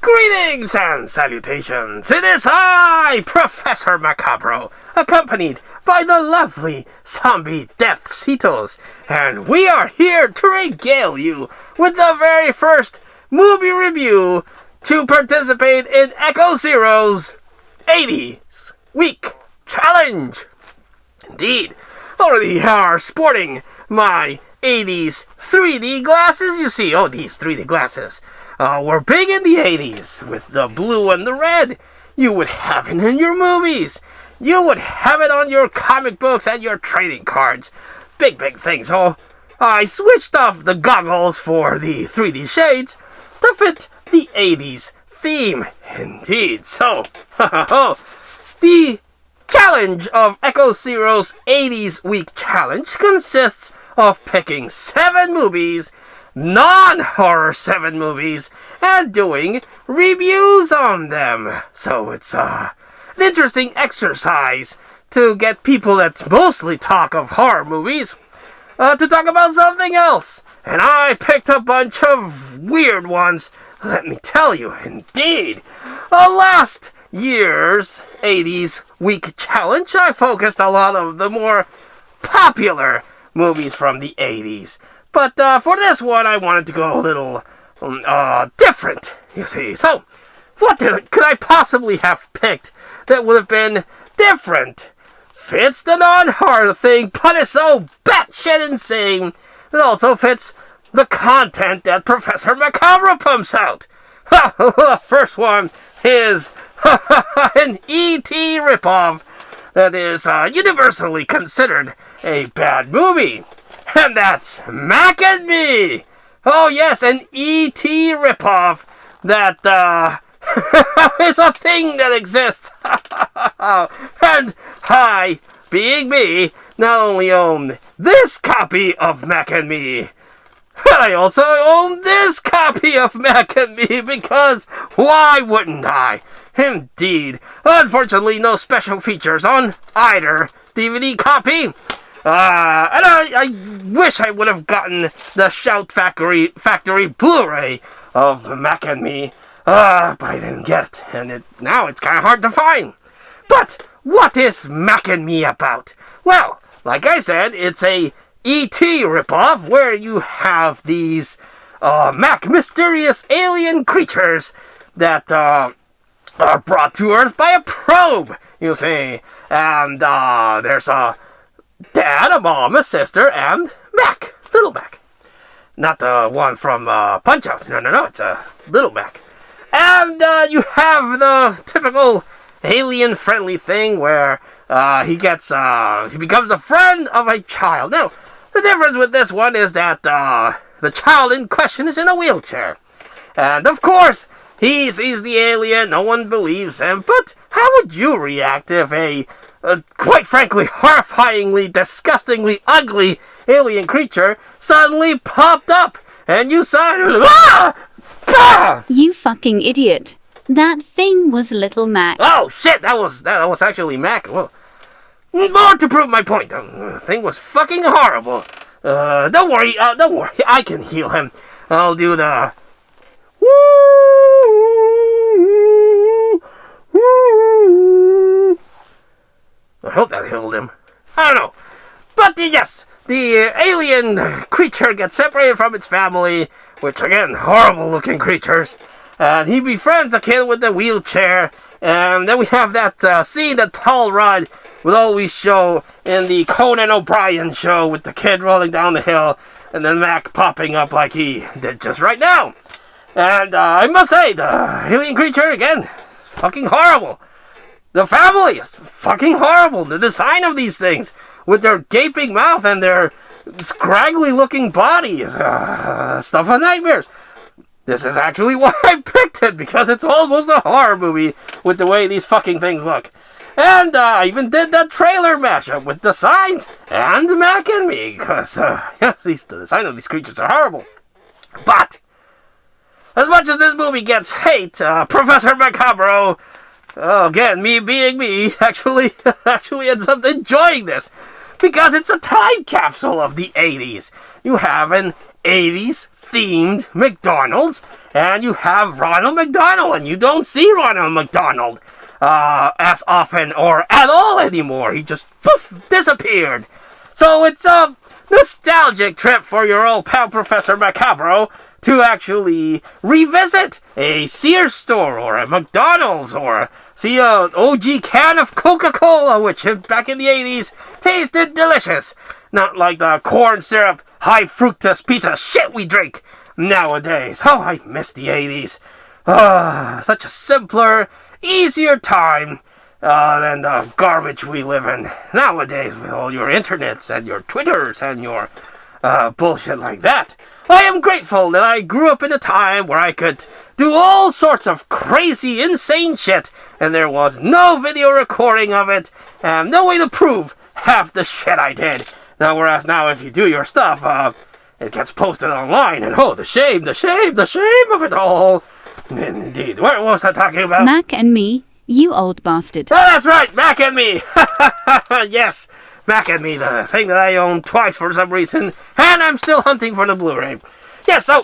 Greetings and salutations! It is I, Professor Macabro, accompanied by the lovely zombie Death Cetos, and we are here to regale you with the very first movie review to participate in Echo Zero's 80's Week Challenge. Indeed, already are sporting my 80's 3D glasses. You see, these 3D glasses were big in the 80's with the blue and the red. You would have it in your movies. You would have it on your comic books and your trading cards. Big things. So I switched off the goggles for the 3D shades to fit the 80's theme. Indeed. So, the challenge of Echo Zero's 80's Week Challenge consists of picking 7 movies, non-horror 7 movies, and doing reviews on them. So it's an interesting exercise to get people that mostly talk of horror movies to talk about something else. And I picked a bunch of weird ones, let me tell you. Indeed, last year's 80's Week Challenge, I focused a lot of the more popular movies from the 80's. But for this one, I wanted to go a little different, you see. So, what could I possibly have picked that would have been different? Fits the non-horror thing, but is so batshit insane. It also fits the content that Professor Macabre pumps out. The first one is an E.T. ripoff that is universally considered a bad movie. And that's Mac and Me! Oh yes, an E.T. ripoff that is a thing that exists. And I, being me, not only own this copy of Mac and Me, but I also own this copy of Mac and Me, because why wouldn't I? Indeed. Unfortunately, no special features on either DVD copy. And I wish I would have gotten the Shout Factory Blu-ray of Mac and Me, but I didn't get it, and now it's kind of hard to find. But what is Mac and Me about? Well, like I said, it's a E.T. ripoff where you have these mysterious alien creatures that are brought to Earth by a probe, you see. And there's a dad, a mom, a sister, and Mac, Little Mac. Not the one from Punch-Out. No, it's a Little Mac. And you have the typical alien-friendly thing where he becomes a friend of a child. Now, the difference with this one is that the child in question is in a wheelchair. And of course, he sees the alien, no one believes him, but how would you react if a quite frankly, horrifyingly, disgustingly ugly alien creature suddenly popped up and you saw it? Ah! You fucking idiot. That thing was Little Mac. Oh shit, that was actually Mac. Well, more to prove my point. The thing was fucking horrible. Don't worry, I can heal him. I'll do the I hope that healed him. I don't know. But yes, the alien creature gets separated from its family, which again, horrible looking creatures. And he befriends the kid with the wheelchair. And then we have that scene that Paul Rudd would always show in the Conan O'Brien show with the kid rolling down the hill and then Mac popping up like he did just right now. And I must say, the alien creature, again, is fucking horrible. The family is fucking horrible. The design of these things, with their gaping mouth and their scraggly looking bodies, stuff of nightmares. This is actually why I picked it, because it's almost a horror movie with the way these fucking things look. And I even did that trailer mashup with the signs and Mac and Me, because yes, the design of these creatures are horrible. But as much as this movie gets hate, Professor Macabro, again, me being me, actually ends up enjoying this. Because it's a time capsule of the 80's. You have an 80's themed McDonald's and you have Ronald McDonald, and you don't see Ronald McDonald as often or at all anymore. He just poof, disappeared. So it's a nostalgic trip for your old pal Professor Macabro to actually revisit a Sears store or a McDonald's or see a OG can of Coca-Cola, which back in the 80s tasted delicious. Not like the corn syrup, high fructose piece of shit we drink nowadays. Oh, I miss the 80s. Such a simpler, easier time than the garbage we live in nowadays with all your internets and your Twitters and your bullshit like that. I am grateful that I grew up in a time where I could do all sorts of crazy, insane shit, and there was no video recording of it, and no way to prove half the shit I did. Now, whereas now if you do your stuff, it gets posted online, and oh, the shame of it all. Indeed. What was I talking about? Mac and me, you old bastard. Oh, that's right, Mac and Me. Yes, Mac and Me, the thing that I own twice for some reason, and I'm still hunting for the Blu-ray. Yeah, so,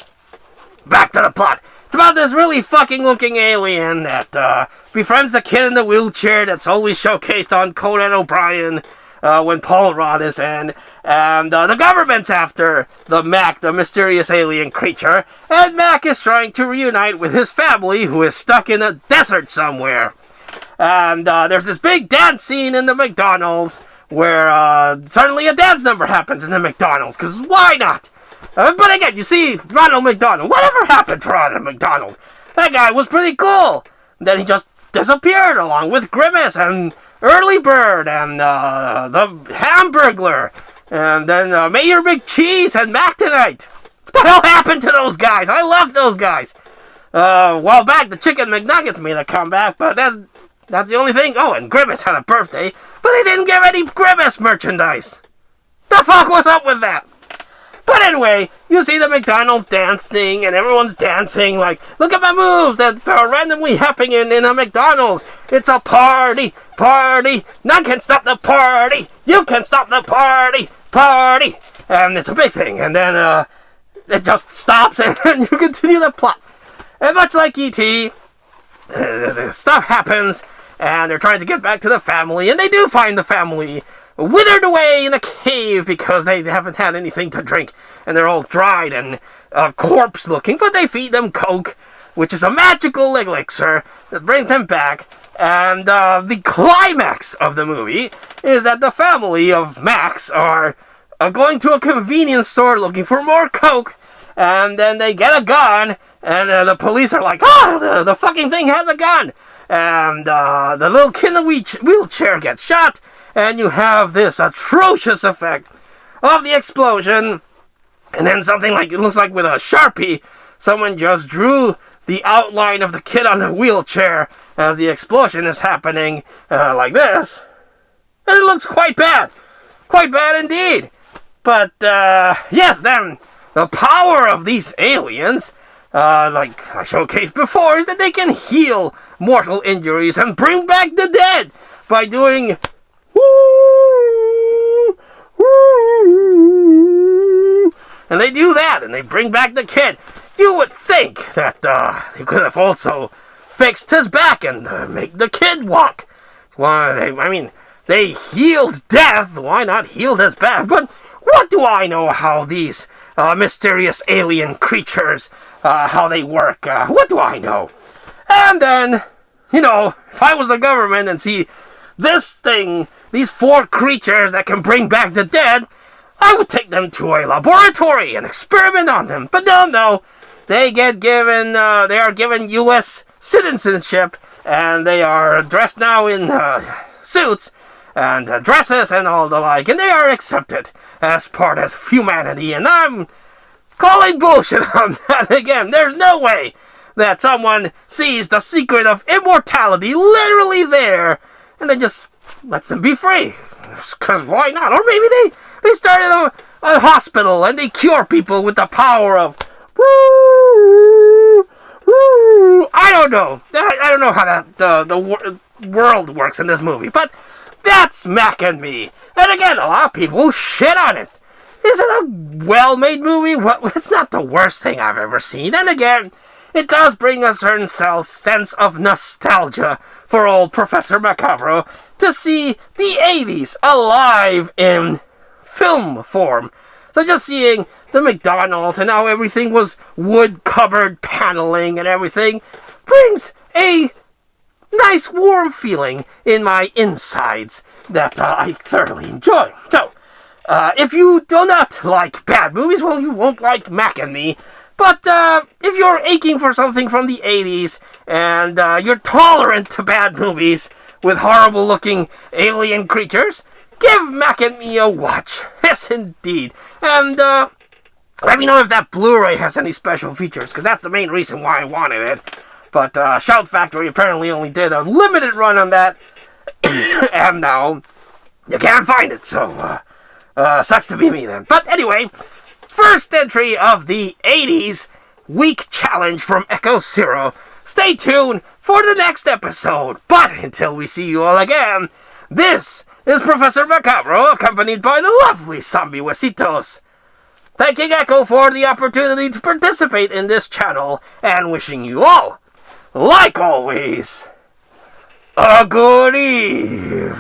back to the plot. It's about this really fucking looking alien that befriends the kid in the wheelchair that's always showcased on Conan O'Brien when Paul Rudd is in. And the government's after the Mac, the mysterious alien creature. And Mac is trying to reunite with his family who is stuck in a desert somewhere. And there's this big dance scene in the McDonald's where suddenly a dance number happens in the McDonald's, because why not? But again, you see, Ronald McDonald, whatever happened to Ronald McDonald? That guy was pretty cool. Then he just disappeared along with Grimace and Early Bird and the Hamburglar. And then Mayor McCheese and Mac Tonight. What the hell happened to those guys? I love those guys. A while back, the Chicken McNuggets made a comeback, but then that's the only thing. Oh, and Grimace had a birthday, but they didn't give any Grimace merchandise. The fuck was up with that? But anyway, you see the McDonald's dance thing, and everyone's dancing like, look at my moves that are randomly happening in a McDonald's. It's a party. None can stop the party. You can stop the party. And it's a big thing. And then it just stops, and you continue the plot. And much like E.T., the stuff happens, and they're trying to get back to the family, and they do find the family withered away in a cave because they haven't had anything to drink, and they're all dried and corpse looking, but they feed them Coke, which is a magical elixir that brings them back. And the climax of the movie is that the family of Max are going to a convenience store looking for more Coke, and then they get a gun, and the police are like, oh, the fucking thing has a gun, and the little kid in the wheelchair gets shot. And you have this atrocious effect of the explosion. And then something like, it looks like with a Sharpie, someone just drew the outline of the kid on the wheelchair as the explosion is happening, like this. And it looks quite bad. Quite bad indeed. But, yes, then, the power of these aliens, like I showcased before, is that they can heal mortal injuries and bring back the dead by doing... And they do that, and they bring back the kid. You would think that they could have also fixed his back and make the kid walk. Well, they healed death. Why not heal his back? But what do I know how these mysterious alien creatures, how they work? What do I know? And then, if I was the government and see this thing, these 4 creatures that can bring back the dead, I would take them to a laboratory and experiment on them. But no, they are given U.S. citizenship, and they are dressed now in suits and dresses and all the like, and they are accepted as part of humanity, and I'm calling bullshit on that again. There's no way that someone sees the secret of immortality literally there, and then just lets them be free. Because why not? Or maybe they started a hospital and they cure people with the power of I don't know. I don't know how that the world works in this movie, but that's Mac and Me. And again, a lot of people shit on it. Is it a well-made movie? Well, it's not the worst thing I've ever seen. And again, it does bring a certain sense of nostalgia for old Professor Macabre to see the 80s alive in film form. So just seeing the McDonald's and how everything was wood-covered paneling and everything brings a nice warm feeling in my insides that I thoroughly enjoy. So, if you do not like bad movies, well, you won't like Mac and Me. But if you're aching for something from the 80s and you're tolerant to bad movies with horrible-looking alien creatures, give Mac and Me a watch. Yes, indeed. And let me know if that Blu-ray has any special features, because that's the main reason why I wanted it. But Shout Factory apparently only did a limited run on that, and now you can't find it, so sucks to be me then. But anyway, first entry of the 80s week challenge from Echo Zero. Stay tuned for the next episode. But until we see you all again, this is Professor Macabre, accompanied by the lovely Zombie Huesitos. Thanking Echo for the opportunity to participate in this channel, and wishing you all, like always, a good evening.